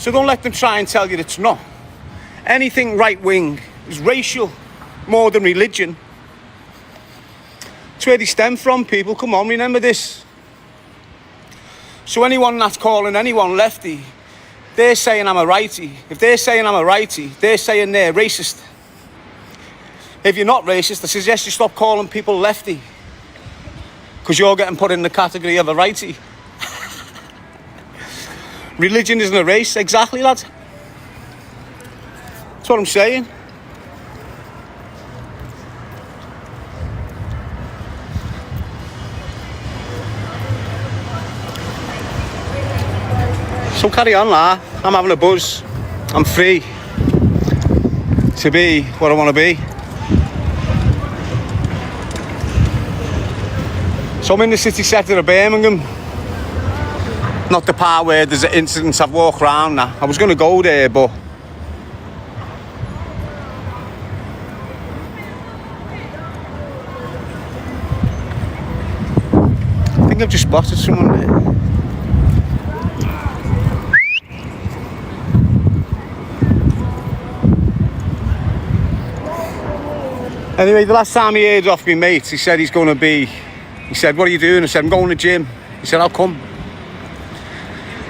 So don't let them try and tell you it's not. Anything right-wing is racial more than religion. It's where they stem from, people. Come on, remember this. So anyone that's calling anyone lefty, they're saying I'm a righty. If they're saying I'm a righty, they're saying they're racist. If you're not racist, I suggest you stop calling people lefty, because you're getting put in the category of a righty. Religion isn't a race. Exactly, lads. That's what I'm saying. So carry on, lah. I'm having a buzz. I'm free to be what I want to be. So I'm in the city centre of Birmingham. Not the part where there's an incident. I've walked around now. I was going to go there, but I think I've just spotted someone there. Anyway, the last time he heard off my mate, he said he said, what are you doing? I said, I'm going to the gym. He said, I'll come.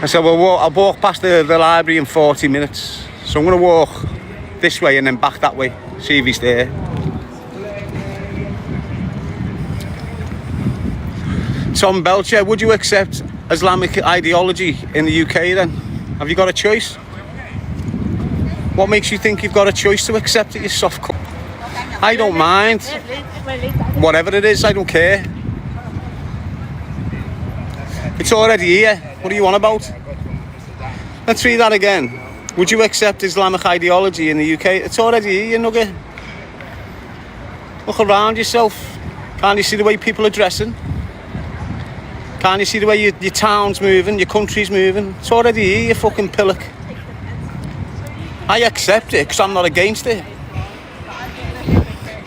I said, well, I'll walk past the library in 40 minutes. So I'm going to walk this way and then back that way, see if he's there. Tom Belcher, would you accept Islamic ideology in the UK then? Have you got a choice? What makes you think you've got a choice to accept it, you soft cunt? I don't mind. Whatever it is, I don't care. It's already here. What are you on about? Let's read that again. Would you accept Islamic ideology in the UK? It's already here, you nugget. Look around yourself. Can't you see the way people are dressing? Can't you see the way your town's moving, your country's moving? It's already here, you fucking pillock. I accept it because I'm not against it.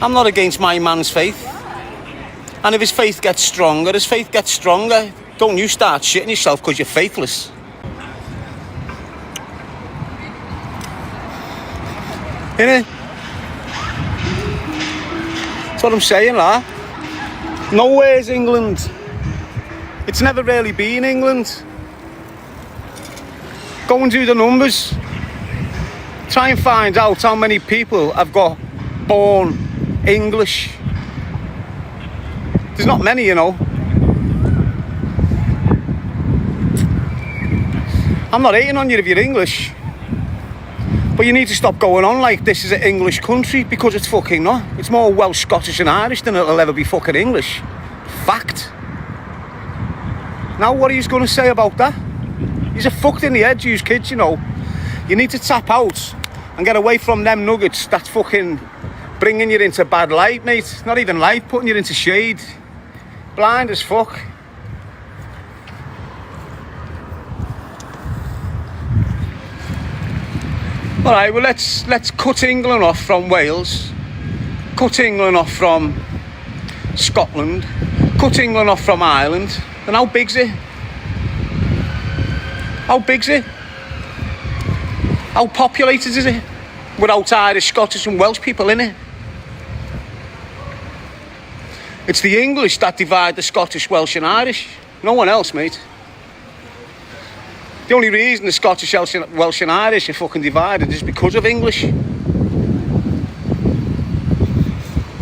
I'm not against my man's faith. And if his faith gets stronger, don't you start shitting yourself because you're faithless. Innit? That's what I'm saying, lah. Nowhere's England. It's never really been England. Go and do the numbers. Try and find out how many people have got born English. There's not many, you know. I'm not hating on you if you're English, but you need to stop going on like this is an English country, because it's fucking not. It's more Welsh, Scottish and Irish than it'll ever be fucking English. Fact. Now what are you going to say about that? You're fucked in the head, you kids, you know. You need to tap out and get away from them nuggets that's fucking bringing you into bad light, mate. Not even light, putting you into shade. Blind as fuck. Alright, well let's cut England off from Wales. Cut England off from Scotland. Cut England off from Ireland. And how big's it? How big's it? How populated is it? Without Irish, Scottish and Welsh people in it. It's the English that divide the Scottish, Welsh and Irish. No one else, mate. The only reason the Scottish, Welsh and Irish are fucking divided is because of English.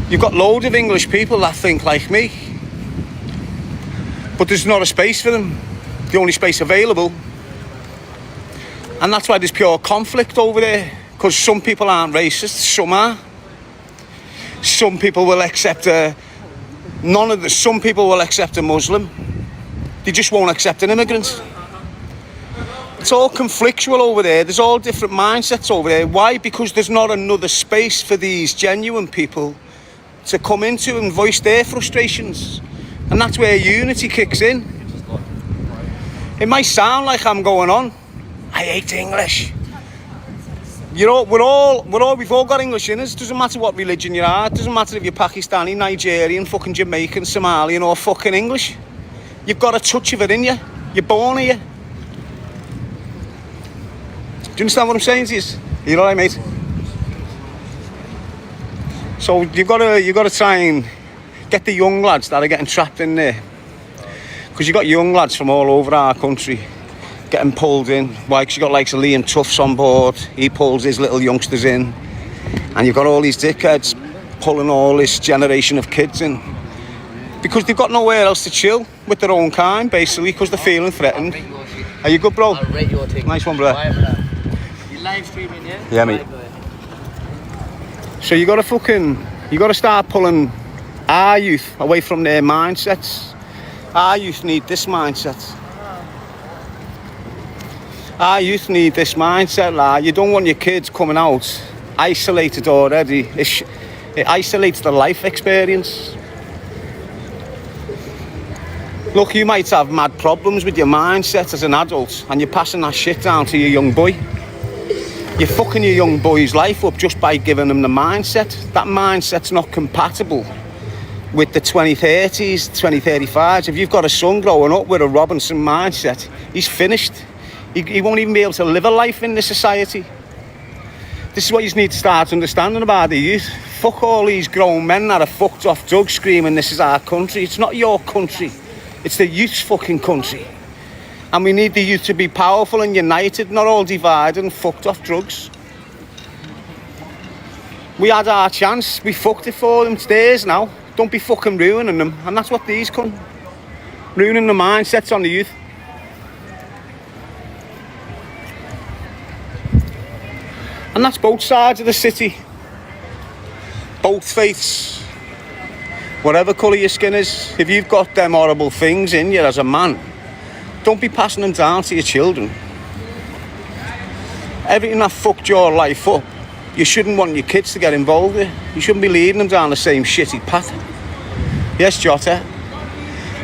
You've got loads of English people that think like me, but there's not a space for them. The only space available. And that's why there's pure conflict over there. Because some people aren't racist, some are. Some people will accept some people will accept a Muslim. They just won't accept an immigrant. It's all conflictual over there. There's all different mindsets over there. Why? Because there's not another space for these genuine people to come into and voice their frustrations. And that's where unity kicks in. It might sound like I'm going on. I hate English. You know, we've all got English in us. Doesn't matter what religion you are. It doesn't matter if you're Pakistani, Nigerian, fucking Jamaican, Somalian or fucking English. You've got a touch of it in you. You're born here. you understand what I'm saying to you? You know what I mean? So you've got to try and get the young lads that are getting trapped in there, because you've got young lads from all over our country getting pulled in. Why? Because you've got like Liam Tufts on board. He pulls his little youngsters in, and you've got all these dickheads pulling all this generation of kids in, because they've got nowhere else to chill with their own kind, basically, because they're feeling threatened. Are you good, bro? I'll rate your thing. Nice one, bro. You live streaming, yeah? Yeah, mate. So you got to start pulling our youth away from their mindsets. Our youth need this mindset. Our youth need this mindset, lad. You don't want your kids coming out isolated already. It isolates the life experience. Look, you might have mad problems with your mindset as an adult, and you're passing that shit down to your young boy. You're fucking your young boy's life up just by giving him the mindset. That mindset's not compatible with the 2030s, 2035s. If you've got a son growing up with a Robinson mindset, he's finished. He won't even be able to live a life in this society. This is what you need to start understanding about the youth. Fuck all these grown men that are fucked off drugs screaming, this is our country. It's not your country. It's the youth's fucking country. And we need the youth to be powerful and united, not all divided and fucked off drugs. We had our chance. We fucked it for them. It's theirs now. Don't be fucking ruining them. And that's what these come. Ruining the mindsets on the youth. And that's both sides of the city. Both faiths. Whatever colour your skin is, if you've got them horrible things in you as a man, don't be passing them down to your children. Everything that fucked your life up, you shouldn't want your kids to get involved with. You shouldn't be leading them down the same shitty path. Yes, Jota.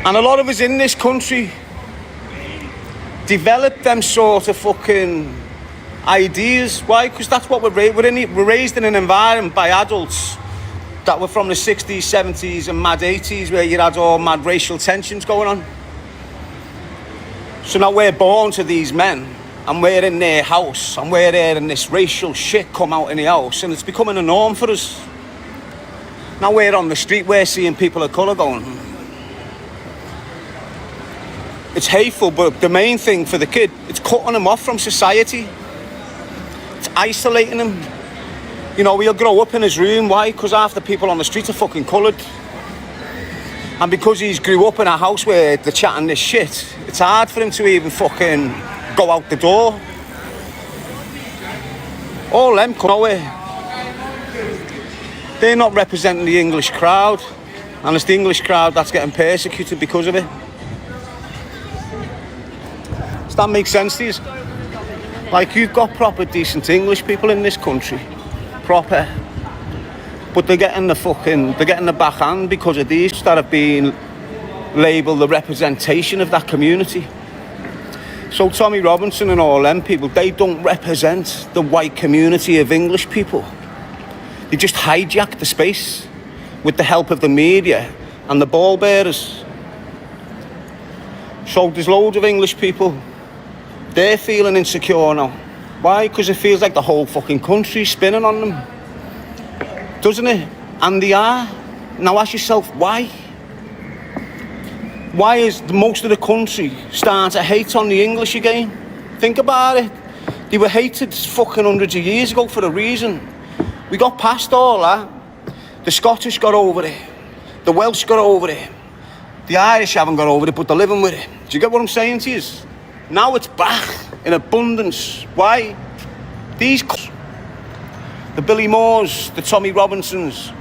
And a lot of us in this country develop them sort of fucking ideas. Why? Because that's what we're raised in an environment by adults that were from the 60s, 70s and mad 80s, where you had all mad racial tensions going on. So now we're born to these men, and we're in their house, and we're hearing this racial shit come out in the house, and it's becoming a norm for us. Now we're on the street, we're seeing people of colour going. It's hateful, but the main thing for the kid, it's cutting them off from society. It's isolating them. You know, he'll grow up in his room. Why? Because half the people on the street are fucking coloured. And because he's grew up in a house where they're chatting this shit, it's hard for him to even fucking go out the door. All them come nowhere. They're not representing the English crowd. And it's the English crowd that's getting persecuted because of it. Does that make sense to you? Like, you've got proper decent English people in this country. Proper, but they're getting the backhand because of these that have been labelled the representation of that community. So Tommy Robinson and all them people, they don't represent the white community of English people. They just hijack the space with the help of the media and the ball bearers. So there's loads of English people, they're feeling insecure now. Why? Because it feels like the whole fucking country's spinning on them. Doesn't it? And they are. Now ask yourself, why? Why is most of the country starting to hate on the English again? Think about it. They were hated fucking hundreds of years ago for a reason. We got past all that. The Scottish got over it. The Welsh got over it. The Irish haven't got over it, but they're living with it. Do you get what I'm saying to you? Now it's back in abundance. Why? These, the Billy Moores, the Tommy Robinsons.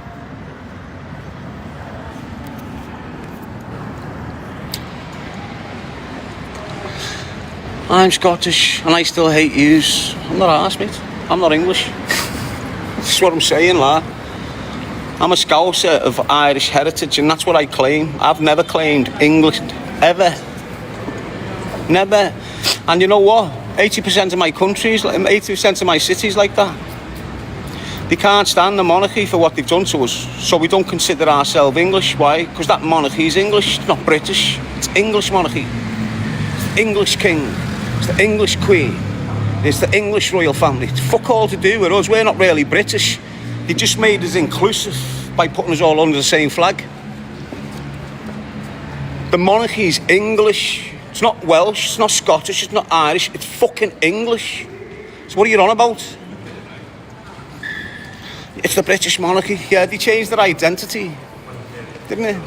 I'm Scottish and I still hate yous. I'm not arse, mate. I'm not English. That's what I'm saying, lad. I'm a Scouser of Irish heritage, and that's what I claim. I've never claimed English, ever. Never. And you know what? 80% of my countries, 80% of my cities like that. They can't stand the monarchy for what they've done to us. So we don't consider ourselves English. Why? Because that monarchy is English, it's not British. It's English monarchy. It's the English king. It's the English queen. It's the English royal family. It's fuck all to do with us. We're not really British. They just made us inclusive by putting us all under the same flag. The monarchy is English. It's not Welsh, it's not Scottish, it's not Irish, it's fucking English. So what are you on about? It's the British monarchy. Yeah, they changed their identity, didn't they?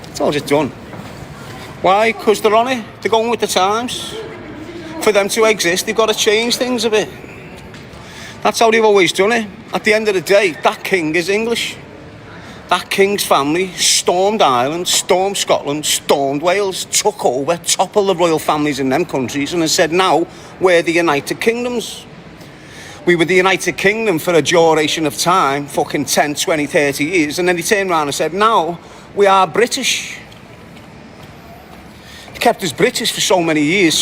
It's all just done. Why? Because they're on it. They're going with the times. For them to exist, they've got to change things a bit. That's how they've always done it. At the end of the day, that king is English. That king's family stormed Ireland, stormed Scotland, stormed Wales, took over, toppled the royal families in them countries and has said, now we're the United Kingdoms. We were the United Kingdom for a duration of time, fucking 10, 20, 30 years, and then he turned around and said, now we are British. They kept us British for so many years,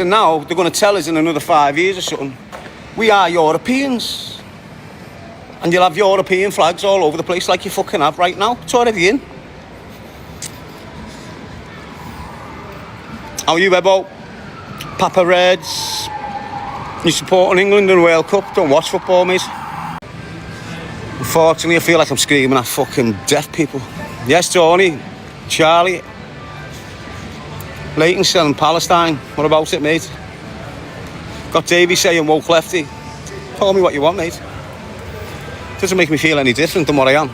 and now they're going to tell us in another 5 years or something, we are Europeans. And you'll have European flags all over the place like you fucking have right now. It's already in. How are you, Bebo? Papa Reds. You supporting England in the World Cup? Don't watch football, mate. Unfortunately, I feel like I'm screaming at fucking deaf people. Yes, Tony. Charlie. Leighton selling Palestine. What about it, mate? Got Davey saying woke lefty. Tell me what you want, mate. Doesn't make me feel any different than what I am.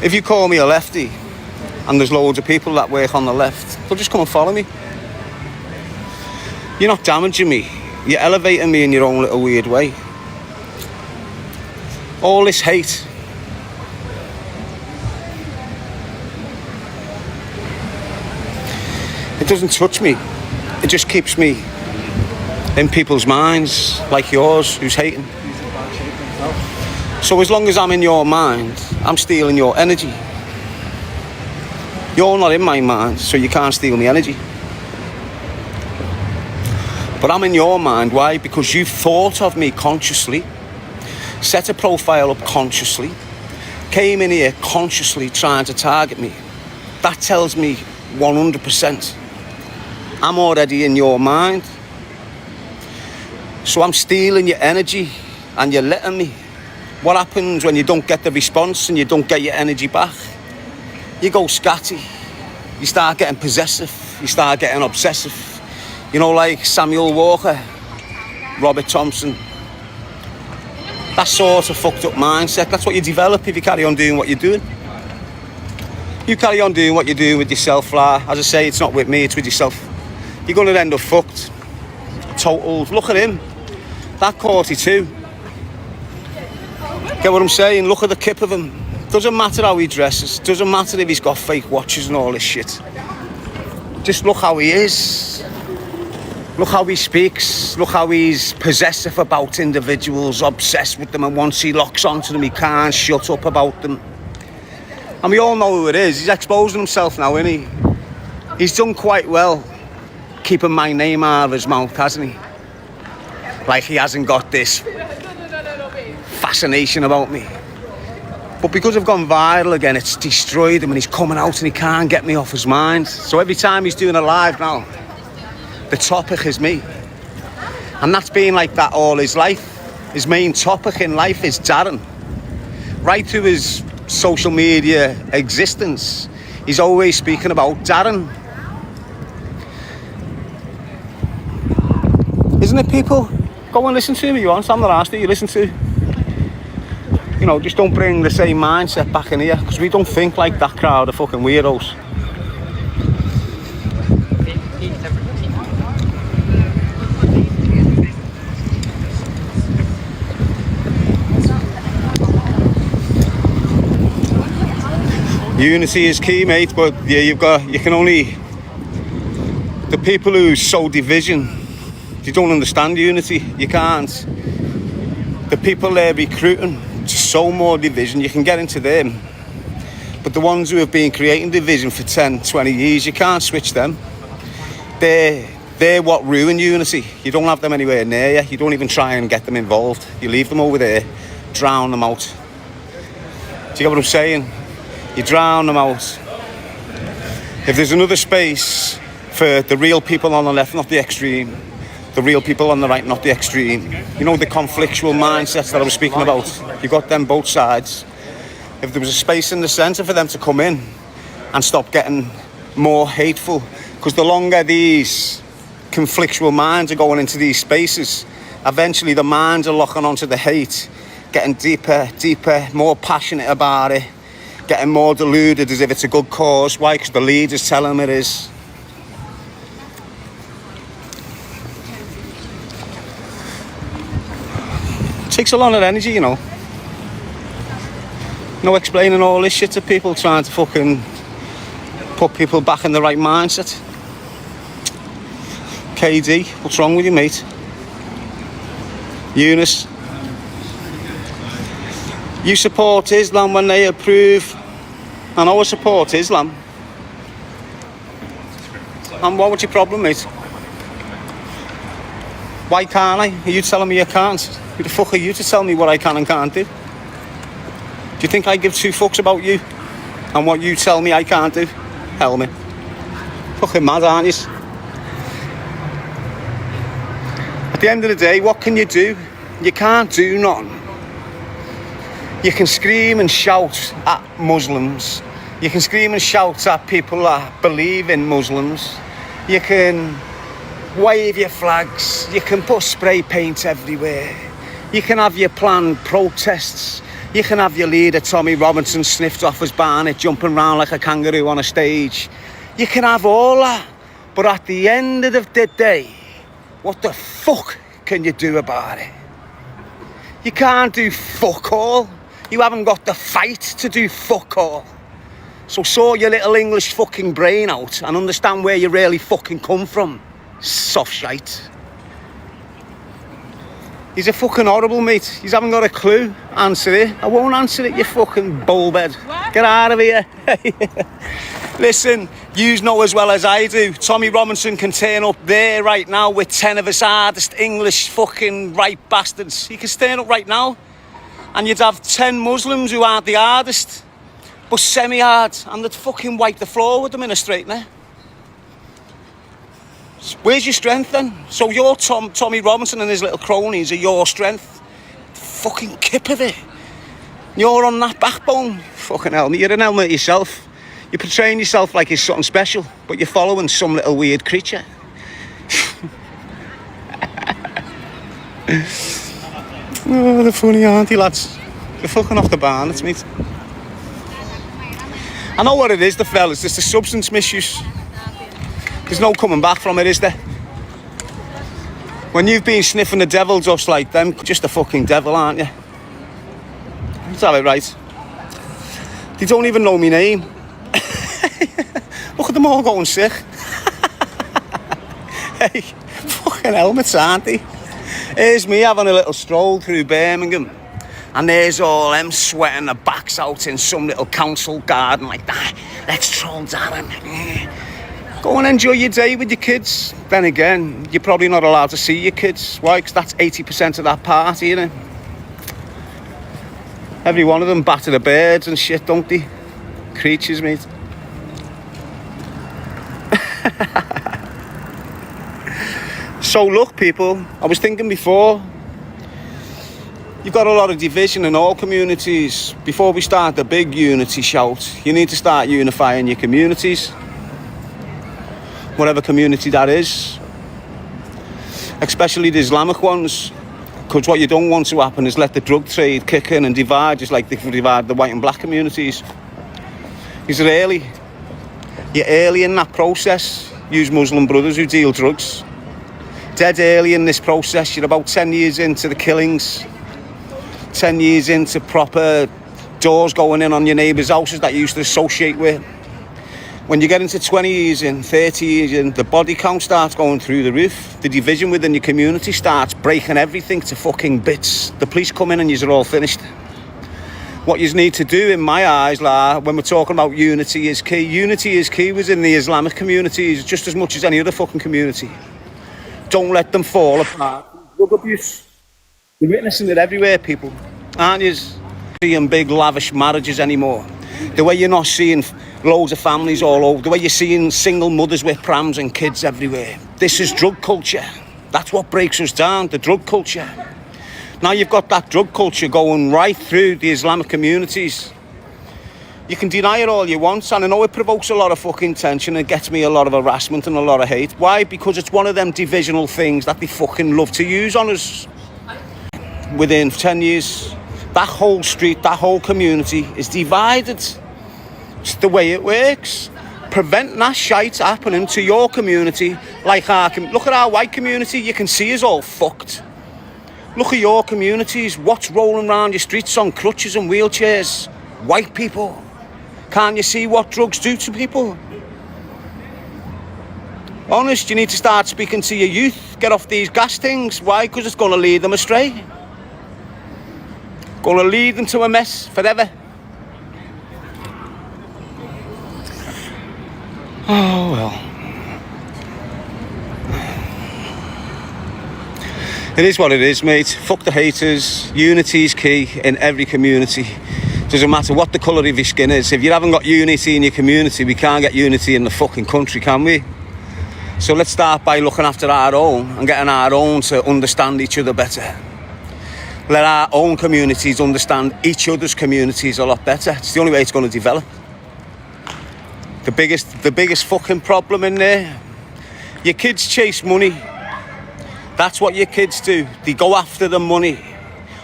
If you call me a lefty and there's loads of people that work on the left, they'll just come and follow me. You're not damaging me. You're elevating me in your own little weird way. All this hate. It doesn't touch me. It just keeps me in people's minds, like yours, who's hating. So as long as I'm in your mind, I'm stealing your energy. You're not in my mind, so you can't steal my energy. But I'm in your mind. Why? Because you've thought of me consciously, set a profile up consciously, came in here consciously trying to target me. That tells me 100% I'm already in your mind. So I'm stealing your energy and you're letting me. What happens when you don't get the response and you don't get your energy back? You go scatty. You start getting possessive. You start getting obsessive. You know, like Samuel Walker, Robert Thompson. That sort of fucked up mindset. That's what you develop if you carry on doing what you're doing. You carry on doing what you're doing with yourself, As I say, it's not with me, it's with yourself. You're going to end up fucked. Totaled. Look at him. That 42. Get what I'm saying? Look at the kip of him. Doesn't matter how he dresses. Doesn't matter if he's got fake watches and all this shit. Just look how he is. Look how he speaks. Look how he's possessive about individuals, obsessed with them, and once he locks onto them, he can't shut up about them. And we all know who it is. He's exposing himself now, isn't he? He's done quite well keeping my name out of his mouth, hasn't he? Like he hasn't got this fascination about me. But because I've gone viral again, it's destroyed him and he's coming out and he can't get me off his mind. So every time he's doing a live now, the topic is me. And that's been like that all his life. His main topic in life is Darren. Right through his social media existence, he's always speaking about Darren. Isn't it, people? Go and listen to me, you want. I'm not asked you listen to. You know, just don't bring the same mindset back in here, because we don't think like that crowd of fucking weirdos. Unity is key, mate, but yeah, you can only, the people who sow division, they don't understand unity. You can't. The people they're recruiting to sow more division, you can get into them. But the ones who have been creating division for 10, 20 years, you can't switch them. They're what ruin unity. You don't have them anywhere near you. You don't even try and get them involved. You leave them over there, drown them out. Do you get what I'm saying? You drown them out. If there's another space for the real people on the left, not the extreme. The real people on the right, not the extreme. You know, the conflictual mindsets that I was speaking about. You got them both sides. If there was a space in the centre for them to come in and stop getting more hateful, because the longer these conflictual minds are going into these spaces, eventually the minds are locking onto the hate, getting deeper, more passionate about it, getting more deluded as if it's a good cause. Why? Because the leaders tell them it is. It takes a lot of energy, you know. No explaining all this shit to people, trying to fucking put people back in the right mindset. KD, what's wrong with you, mate? Eunice, you support Islam when they approve. I know I support Islam. And what was your problem, mate? Why can't I? Are you telling me I can't? Who the fuck are you to tell me what I can and can't do? Do you think I give two fucks about you and what you tell me I can't do? Hell me. Fucking mad, aren't you? At the end of the day, what can you do? You can't do nothing. You can scream and shout at Muslims. You can scream and shout at people that believe in Muslims. You can wave your flags. You can put spray paint everywhere. You can have your planned protests. You can have your leader, Tommy Robinson, sniffed off his barnet, jumping around like a kangaroo on a stage. You can have all that. But at the end of the day, what the fuck can you do about it? You can't do fuck all. You haven't got the fight to do fuck all. So sort your little English fucking brain out and understand where you really fucking come from. Soft shite. He's a fucking horrible, mate. He's haven't got a clue. Answer it. I won't answer it, you fucking bullbed. Get out of here. Listen, you know as well as I do, Tommy Robinson can turn up there right now with 10 of his hardest English fucking right bastards. He can stand up right now and you'd have 10 Muslims who aren't the hardest, but semi-hard, and they'd fucking wipe the floor with them in a straightener. Where's your strength then? So your Tommy Robinson and his little cronies are your strength. Fucking kip of it. You're on that backbone. Fucking hell, you're an helmet yourself. You're portraying yourself like you're something special, but you're following some little weird creature. Oh, they're funny, aren't they, lads? They're fucking off the barn, it's mate. I know what it is, the fellas. It's the substance misuse. There's no coming back from it, is there? When you've been sniffing the devil just like them, just a fucking devil, aren't you? Let's have it right. They don't even know my name. Look at them all going sick. Hey, fucking helmets, aren't they? Here's me having a little stroll through Birmingham. And there's all them sweating their backs out in some little council garden like that. Let's troll Darren. Go and enjoy your day with your kids. Then again, you're probably not allowed to see your kids. Why? Because that's 80% of that party, innit? Every one of them batter the birds and shit, don't they? Creatures, mate. So look, people, I was thinking before, you've got a lot of division in all communities. Before we start the big unity shout, you need to start unifying your communities. Whatever community that is, especially the Islamic ones, because what you don't want to happen is let the drug trade kick in and divide, just like they divide the white and black communities. You're early in that process. Use Muslim brothers who deal drugs. Dead early in this process. You're about 10 years into the killings, 10 years into proper doors going in on your neighbours' houses that you used to associate with. When you get into 20 years in, 30 years in, the body count starts going through the roof. The division within your community starts breaking everything to fucking bits. The police come in and you're all finished. What you need to do, in my eyes, when we're talking about unity is key. Unity is key within the Islamic communities just as much as any other fucking community. Don't let them fall apart. Drug abuse. You're witnessing it everywhere, people. Aren't you? Seeing big lavish marriages anymore. The way you're not seeing loads of families all over. The way you're seeing single mothers with prams and kids everywhere. This is drug culture. That's what breaks us down, the drug culture. Now you've got that drug culture going right through the Islamic communities. You can deny it all you want, and I know it provokes a lot of fucking tension and gets me a lot of harassment and a lot of hate. Why? Because it's one of them divisional things that they fucking love to use on us. Within 10 years, that whole street, that whole community is divided. It's the way it works. Prevent that shite happening to your community like our look at our white community, you can see us all fucked. Look at your communities, what's rolling around your streets on crutches and wheelchairs? White people. Can't you see what drugs do to people? Honest, you need to start speaking to your youth. Get off these gas things. Why? Because it's going to lead them astray. Going to lead them to a mess forever. Oh well. It is what it is, mate. Fuck the haters. Unity is key in every community. Doesn't matter what the colour of your skin is. If you haven't got unity in your community, we can't get unity in the fucking country, can we? So let's start by looking after our own and getting our own to understand each other better. Let our own communities understand each other's communities a lot better. It's the only way it's going to develop. The biggest fucking problem in there, your kids chase money. That's what your kids do. They go after the money.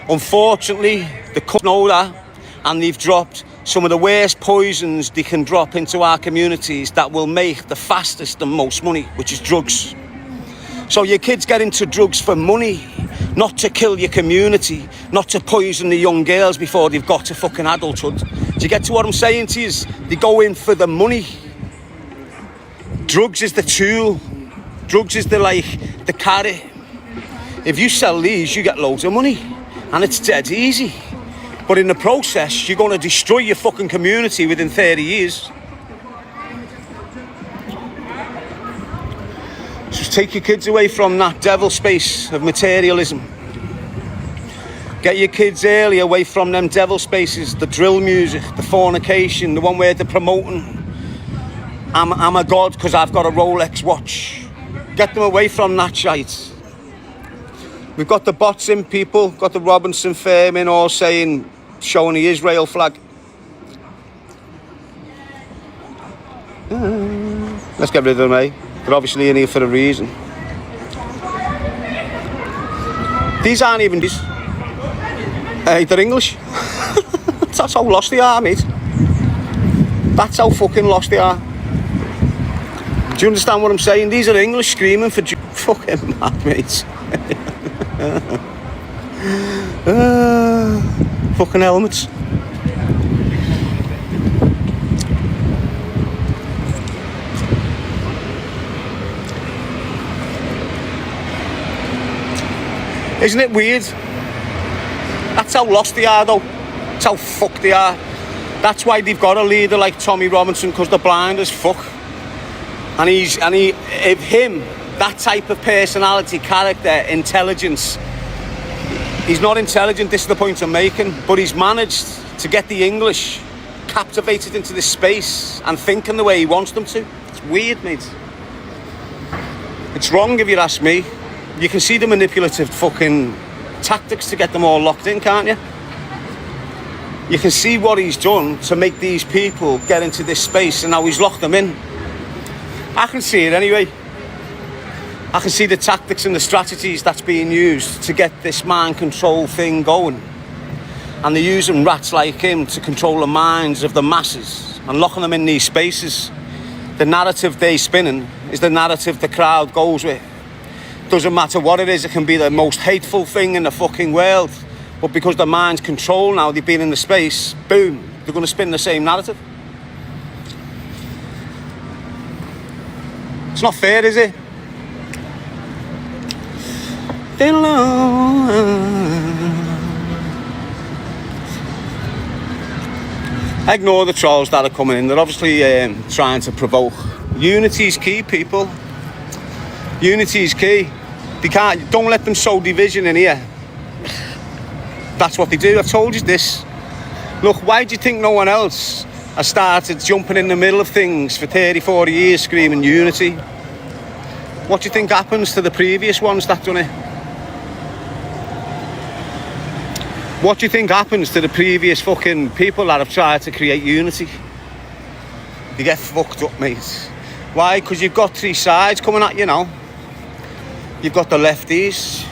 Unfortunately, the cops know that. And they've dropped some of the worst poisons they can drop into our communities that will make the fastest and most money, which is drugs. So your kids get into drugs for money, not to kill your community, not to poison the young girls before they've got to fucking adulthood. Do you get to what I'm saying to you? They go in for the money. Drugs is the tool. Drugs is the carrot. If you sell these, you get loads of money. And it's dead easy. But in the process, you're going to destroy your fucking community within 30 years. Just take your kids away from that devil space of materialism. Get your kids early away from them devil spaces, the drill music, the fornication, the one where they're promoting, I'm a god because I've got a Rolex watch. Get them away from that shite. We've got the bots in people, got the Robinson firm in all saying, showing the Israel flag. Let's get rid of them, eh? They're obviously in here for a reason. These aren't even these. They're English. That's how lost they are, mate. That's how fucking lost they are. Do you understand what I'm saying? These are English screaming for fucking mad, mates. Fucking helmets. Isn't it weird? That's how lost they are, though. That's how fucked they are. That's why they've got a leader like Tommy Robinson, because they're blind as fuck. And that type of personality, character, intelligence. He's not intelligent, this is the point I'm making, but he's managed to get the English captivated into this space and thinking the way he wants them to. It's weird, mate. It's wrong if you ask me. You can see the manipulative fucking tactics to get them all locked in, can't you? You can see what he's done to make these people get into this space and how he's locked them in. I can see it anyway. I can see the tactics and the strategies that's being used to get this mind control thing going. And they're using rats like him to control the minds of the masses and locking them in these spaces. The narrative they're spinning is the narrative the crowd goes with. Doesn't matter what it is, it can be the most hateful thing in the fucking world. But because the mind's controlled now, they've been in the space, boom, they're going to spin the same narrative. It's not fair, is it? Ignore the trolls that are coming in. They're obviously trying to provoke. Unity is key, people. Unity is key. Don't let them sow division in here. That's what they do. I've told you this. Look, why do you think no one else I started jumping in the middle of things for 30, 40 years screaming unity. What do you think happens to the previous ones that done it? What do you think happens to the previous fucking people that have tried to create unity? You get fucked up, mate. Why? Because you've got three sides coming at you now. You've got the lefties,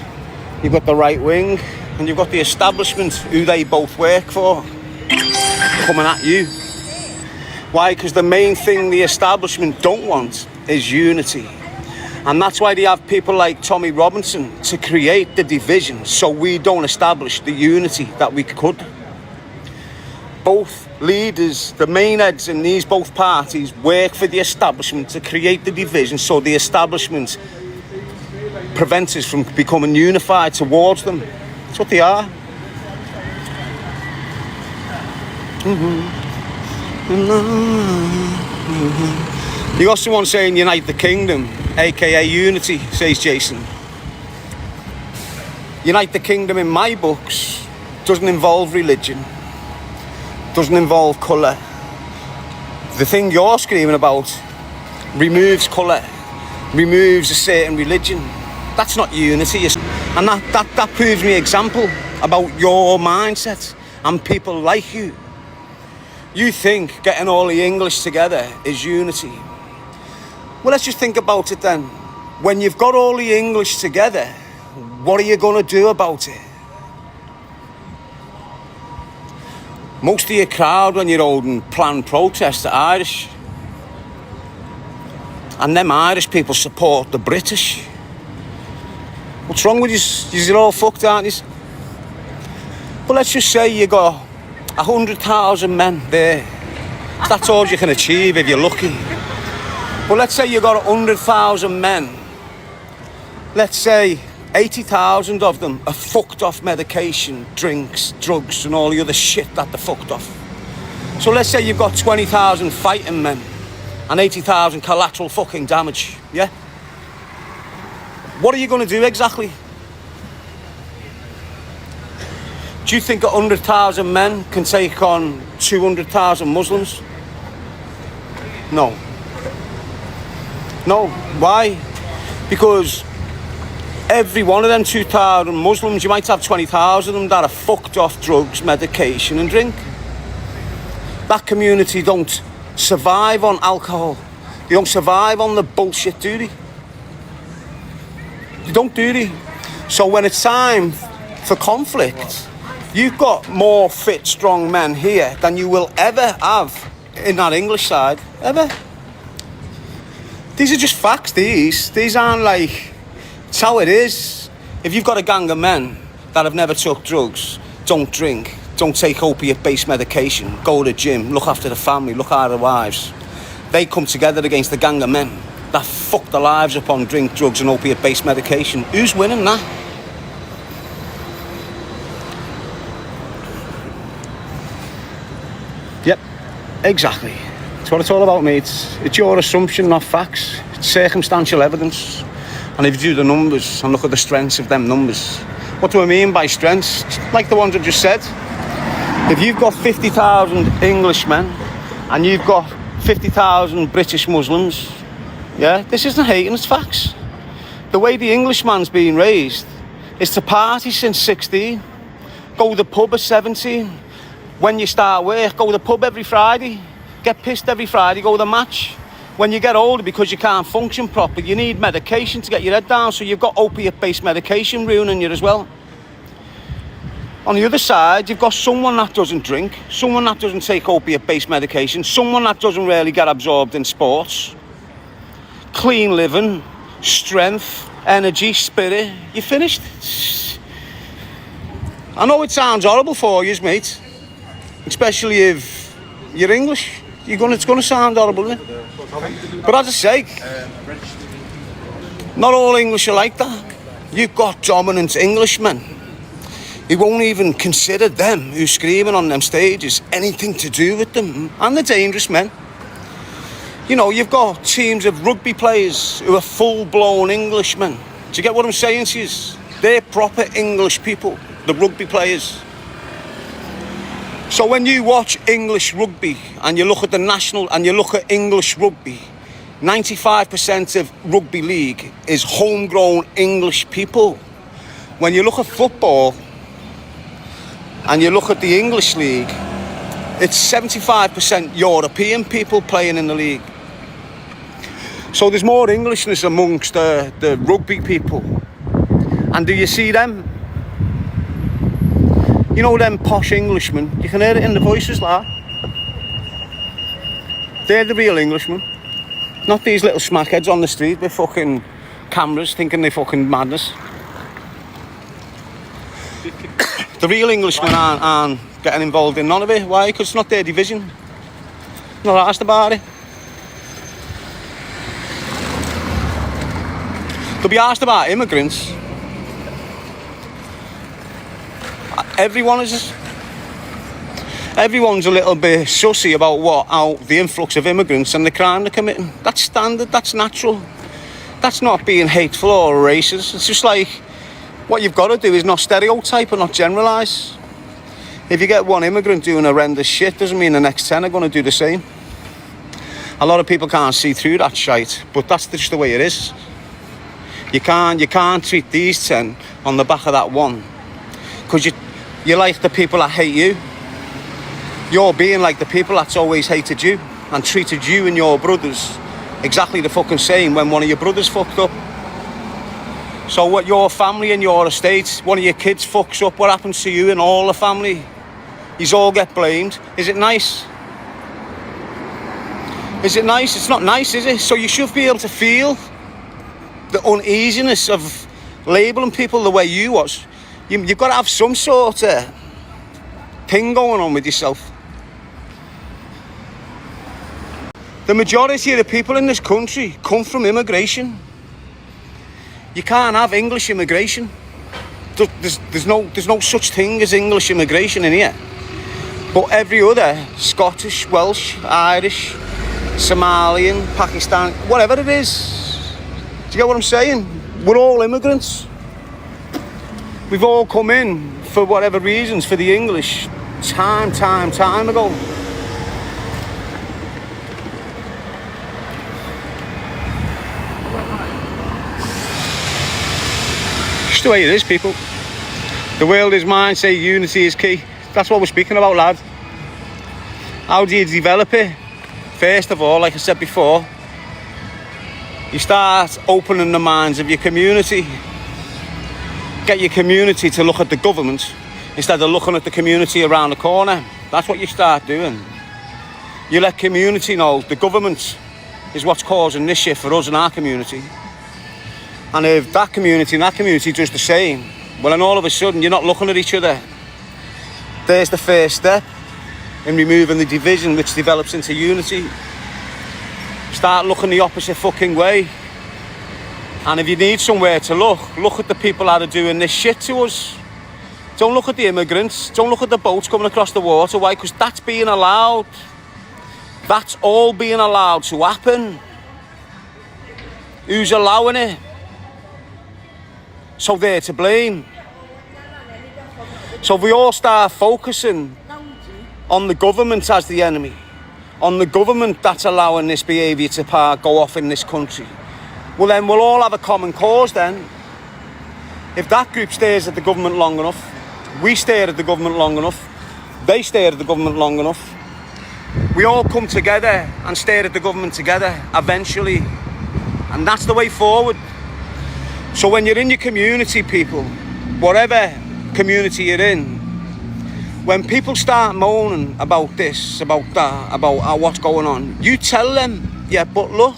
you've got the right wing, and you've got the establishment, who they both work for, coming at you. Why? Because the main thing the establishment don't want is unity. And that's why they have people like Tommy Robinson to create the division so we don't establish the unity that we could. Both leaders, the main heads in these both parties, work for the establishment to create the division so the establishment prevents us from becoming unified towards them. That's what they are. You got someone saying unite the kingdom, aka unity, says Jason. Unite the kingdom in my books doesn't involve religion, doesn't involve colour. The thing you're screaming about removes colour, removes a certain religion. That's not unity. And that proves me example about your mindset and people like you. You think getting all the English together is unity. Well, let's just think about it then. When you've got all the English together, what are you going to do about it? Most of your crowd when you're holding planned protests are Irish. And them Irish people support the British. What's wrong with you? You're all fucked, aren't you? But let's just say you got 100,000 men there. That's all you can achieve if you're lucky. But let's say you got 100,000 men. Let's say 80,000 of them are fucked off medication, drinks, drugs and all the other shit that they're fucked off. So let's say you've got 20,000 fighting men and 80,000 collateral fucking damage, yeah? What are you going to do exactly? Do you think 100,000 men can take on 200,000 Muslims? No. No. Why? Because every one of them 2,000 Muslims, you might have 20,000 of them that are fucked off drugs, medication and drink. That community don't survive on alcohol. They don't survive on the bullshit, do they? They don't, do they? So when it's time for conflict, you've got more fit, strong men here than you will ever have in that English side, ever. These are just facts, these aren't like, it's how it is. If you've got a gang of men that have never took drugs, don't drink, don't take opiate-based medication, go to the gym, look after the family, look after their wives, they come together against a gang of men that fuck their lives up on drink, drugs and opiate-based medication. Who's winning that? Yep, exactly. That's what it's all about, mate. It's your assumption, not facts. It's circumstantial evidence. And if you do the numbers and look at the strengths of them numbers, what do I mean by strengths? Like the ones I just said. If you've got 50,000 Englishmen and you've got 50,000 British Muslims, yeah, this isn't hating, it's facts. The way the Englishman's been raised is to party since 16, go to the pub at 17. When you start work, go to the pub every Friday. Get pissed every Friday, go to the match. When you get older, because you can't function properly, you need medication to get your head down, so you've got opiate-based medication ruining you as well. On the other side, you've got someone that doesn't drink, someone that doesn't take opiate-based medication, someone that doesn't really get absorbed in sports. Clean living, strength, energy, spirit, you're finished. I know it sounds horrible for you, mate, especially if you're English. It's going to sound horrible, isn't it? But as I say, not all English are like that. You've got dominant Englishmen. He won't even consider them who's screaming on them stages anything to do with them. And they're dangerous men. You know, you've got teams of rugby players who are full-blown Englishmen. Do you get what I'm saying to you? They're proper English people, the rugby players. So when you watch English rugby and you look at the national and you look at English rugby, 95% of rugby league is homegrown English people. When you look at football and you look at the English league, it's 75% European people playing in the league. So there's more Englishness amongst the rugby people. And do you see them? You know them posh Englishmen, you can hear it in the voices like. They're the real Englishmen. Not these little smackheads on the street with fucking cameras thinking they're fucking madness. The real Englishmen aren't getting involved in none of it. Why? Because it's not their division. Not asked about it. They'll be asked about immigrants. Everyone's a little bit sussy about how the influx of immigrants and the crime they're committing. That's standard, that's natural. That's not being hateful or racist. It's just like, what you've got to do is not stereotype and not generalise. If you get one immigrant doing horrendous shit, doesn't mean the next 10 are going to do the same. A lot of people can't see through that shite, but that's just the way it is. You can't treat these 10 on the back of that one. Because you're like the people that hate you. You're being like the people that's always hated you and treated you and your brothers exactly the fucking same when one of your brothers fucked up. So what, your family and your estate, one of your kids fucks up, what happens to you and all the family? Yous all get blamed. Is it nice? Is it nice? It's not nice, is it? So you should be able to feel the uneasiness of labelling people the way you was. You've got to have some sort of thing going on with yourself. The majority of the people in this country come from immigration. You can't have English immigration. There's no such thing as English immigration in here. But every other, Scottish, Welsh, Irish, Somalian, Pakistan, whatever it is. Do you get what I'm saying? We're all immigrants. We've all come in for whatever reasons for the English time ago. Just the way it is, people. The world is mine, say unity is key. That's what we're speaking about, lad. How do you develop it? First of all, like I said before, you start opening the minds of your community. Get your community to look at the government instead of looking at the community around the corner. That's what you start doing. You let community know the government is what's causing this shit for us in our community. And if that community and that community does the same, well, then all of a sudden you're not looking at each other. There's the first step in removing the division which develops into unity. Start looking the opposite fucking way. And if you need somewhere to look at the people that are doing this shit to us. Don't look at the immigrants. Don't look at the boats coming across the water. Why? Because that's being allowed. That's all being allowed to happen. Who's allowing it? So they're to blame. So if we all start focusing on the government as the enemy, on the government that's allowing this behaviour to go off in this country, well then we'll all have a common cause then. If that group stares at the government long enough, we stare at the government long enough, they stare at the government long enough, we all come together and stare at the government together eventually. And that's the way forward. So when you're in your community, people, whatever community you're in, when people start moaning about this, about that, about what's going on, you tell them, yeah, but look,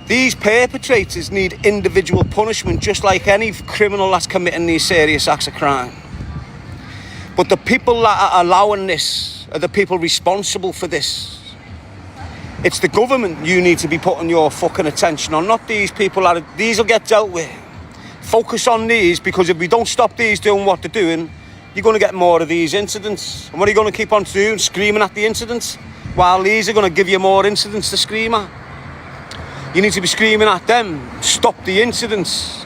these perpetrators need individual punishment just like any criminal that's committing these serious acts of crime. But the people that are allowing this are the people responsible for this. It's the government you need to be putting your fucking attention on, not these people. These will get dealt with. Focus on these, because if we don't stop these doing what they're doing, you're going to get more of these incidents. And what are you going to keep on doing? Screaming at the incidents? While these are going to give you more incidents to scream at. You need to be screaming at them. Stop the incidents.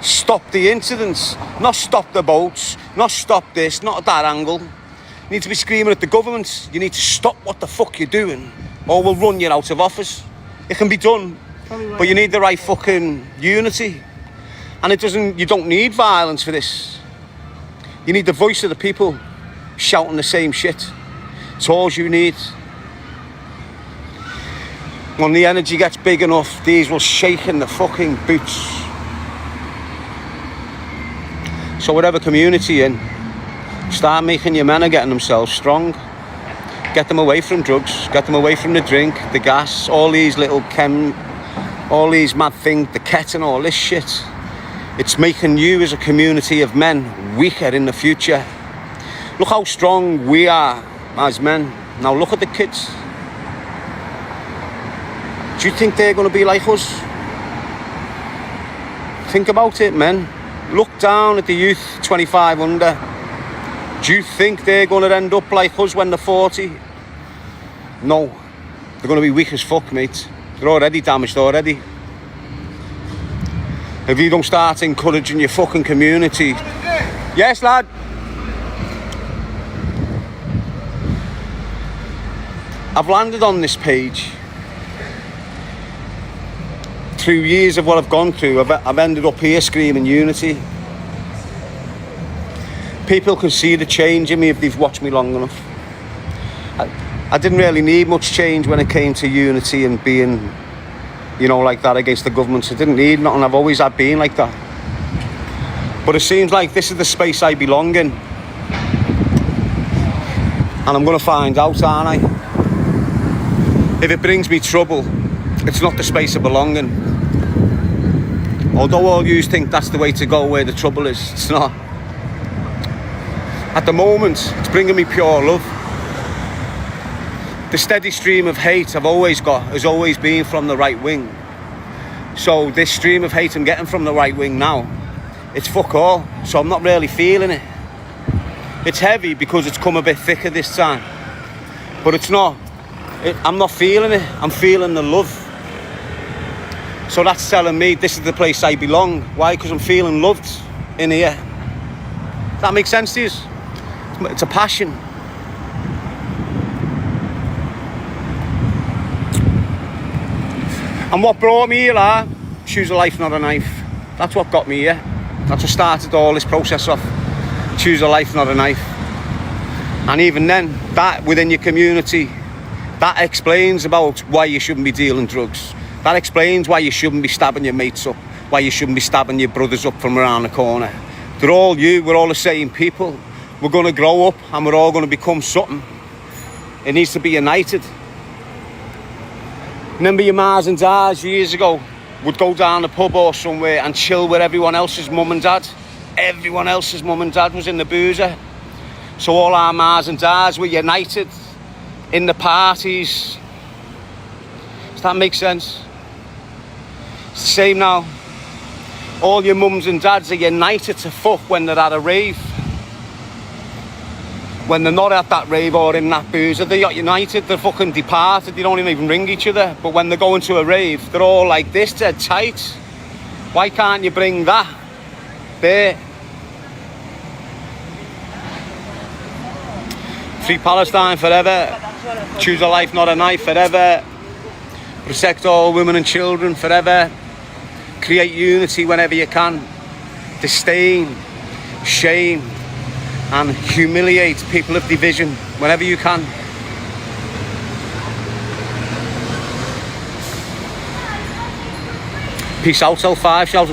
Stop the incidents. Not stop the boats. Not stop this. Not at that angle. You need to be screaming at the government. You need to stop what the fuck you're doing, or we'll run you out of office. It can be done, but you need the right fucking unity. And you don't need violence for this. You need the voice of the people shouting the same shit. It's all you need. When the energy gets big enough, these will shake in the fucking boots. So whatever community you're in, start making your men are getting themselves strong. Get them away from drugs, get them away from the drink, the gas, all these little all these mad things, the ket and all this shit. It's making you as a community of men weaker in the future. Look how strong we are as men. Now look at the kids. Do you think they're going to be like us? Think about it, men. Look down at the youth 25 under. Do you think they're going to end up like us when they're 40? No. They're going to be weak as fuck, mate. They're already damaged already. If you don't start encouraging your fucking community... Yes, lad? I've landed on this page. Through years of what I've gone through, I've ended up here screaming unity. People can see the change in me if they've watched me long enough. I didn't really need much change when it came to unity and being, you know, like that against the government. I didn't need nothing. I've always had been like that. But it seems like this is the space I belong in. And I'm going to find out, aren't I? If it brings me trouble, it's not the space I belong in. Although all you think that's the way to go where the trouble is, it's not. At the moment, it's bringing me pure love. The steady stream of hate I've always got has always been from the right wing. So this stream of hate I'm getting from the right wing now, it's fuck all. So I'm not really feeling it. It's heavy because it's come a bit thicker this time. But it's not. I'm not feeling it. I'm feeling the love. So that's telling me this is the place I belong. Why? Because I'm feeling loved in here. Does that make sense to you? It's a passion. And what brought me here, choose a life, not a knife. That's what got me here. That's what started all this process off. Choose a life, not a knife. And even then, that within your community, that explains about why you shouldn't be dealing drugs. That explains why you shouldn't be stabbing your mates up, why you shouldn't be stabbing your brothers up from around the corner. They're all you, we're all the same people. We're going to grow up and we're all going to become something. It needs to be united. Remember your mas and dads years ago would go down the pub or somewhere and chill with everyone else's mum and dad. Everyone else's mum and dad was in the boozer. So all our mas and dads were united in the parties. Does that make sense? It's the same now. All your mums and dads are united to fuck when they're at a rave. When they're not at that rave or in that boozer, they're not united, they're fucking departed, they don't even ring each other. But when they're going to a rave, they're all like this, they're tight. Why can't you bring that there? Free Palestine forever. Choose a life, not a knife forever. Protect all women and children forever. Create unity whenever you can. Disdain, shame, and humiliate people of division whenever you can. Peace out, L5, shout